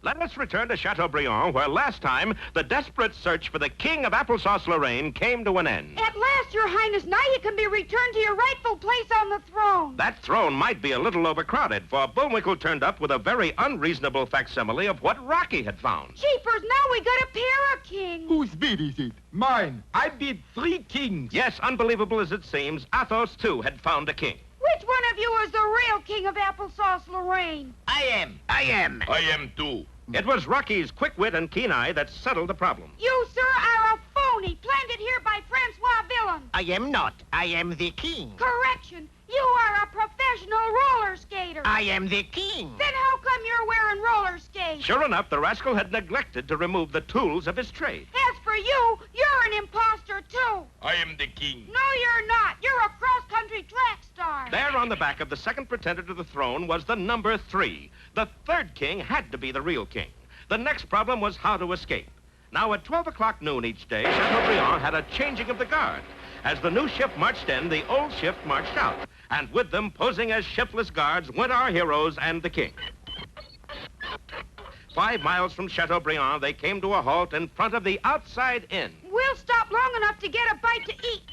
Let us return to Chateaubriand, where last time the desperate search for the king of Applesauce Lorainne came to an end. At last, Your Highness, now you can be returned to your rightful place on the throne. That throne might be a little overcrowded, for Bullwinkle turned up with a very unreasonable facsimile of what Rocky had found. Jeepers, now we got a pair of kings. Whose bid is it? Mine. I bid 3 kings. Yes, unbelievable as it seems, Athos, too, had found a king. Which one of you is the real king of Applesauce Lorainne? I am. I am too. It was Rocky's quick wit and keen eye that settled the problem. You, sir, are a phony planted here by Francois Villain. I am not. I am the king. Correction. You are a professional roller skater. I am the king. Then how come you're wearing roller skates? Sure enough, the rascal had neglected to remove the tools of his trade. As for you, you're an imposter, too. I am the king. No, you're not. You're a cross-country track star. There on the back of the second pretender to the throne was the number 3. The third king had to be the real king. The next problem was how to escape. Now, at 12 o'clock noon each day, Chateaubriand had a changing of the guard. As the new shift marched in, the old shift marched out. And with them, posing as shiftless guards, went our heroes and the king. 5 miles from Chateaubriand, they came to a halt in front of the Outside Inn. We'll stop long enough to get a bite to eat.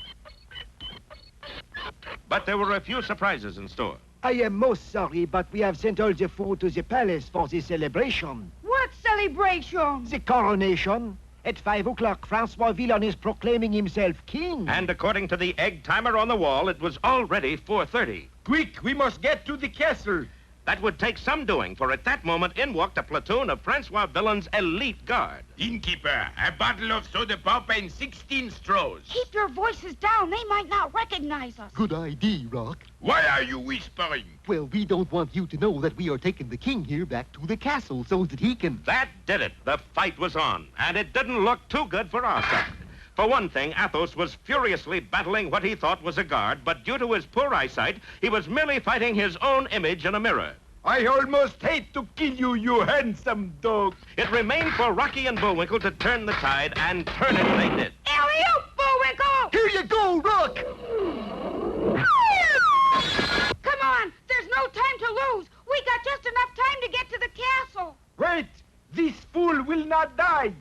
But there were a few surprises in store. I am most sorry, but we have sent all the food to the palace for the celebration. What celebration? The coronation. At 5 o'clock, Francois Villain is proclaiming himself king. And according to the egg timer on the wall, it was already 4:30. Quick, we must get to the castle. That would take some doing, for at that moment in walked a platoon of Francois Villain's elite guard. Innkeeper, a bottle of soda pop and 16 straws. Keep your voices down. They might not recognize us. Good idea, Rock. Why are you whispering? Well, we don't want you to know that we are taking the king here back to the castle so that he can... That did it. The fight was on, and it didn't look too good for our side. For one thing, Athos was furiously battling what he thought was a guard, but due to his poor eyesight, he was merely fighting his own image in a mirror. I almost hate to kill you, you handsome dog. It remained for Rocky and Bullwinkle to turn the tide, and turn it they did. Alley-oop, Bullwinkle! Here you go, Rock! Come on, there's no time to lose. We got just enough time to get to the castle. Wait, this fool will not die.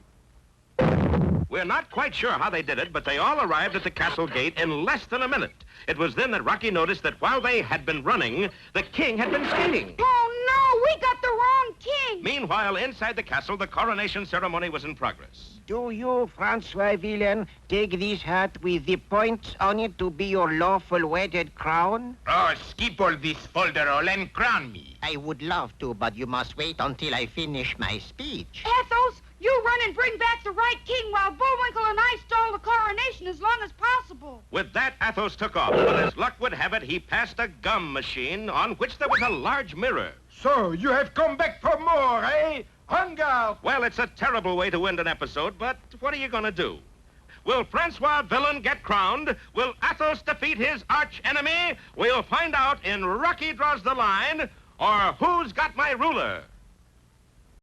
We're not quite sure how they did it, but they all arrived at the castle gate in less than a minute. It was then that Rocky noticed that while they had been running, the king had been skating. Oh, no, we got the wrong king. Meanwhile, inside the castle, the coronation ceremony was in progress. Do you, Francois Villain, take this hat with the points on it to be your lawful wedded crown? Oh, skip all this folderol and crown me. I would love to, but you must wait until I finish my speech. Athos, you run and bring back the right king while Bullwinkle and I stall the coronation as long as possible. With that, Athos took off, but as luck would have it, he passed a gum machine on which there was a large mirror. So, you have come back for more, eh? Hunger! Well, it's a terrible way to end an episode, but what are you going to do? Will Francois Villain get crowned? Will Athos defeat his arch enemy? We'll find out in Rocky Draws the Line, or Who's Got My Ruler?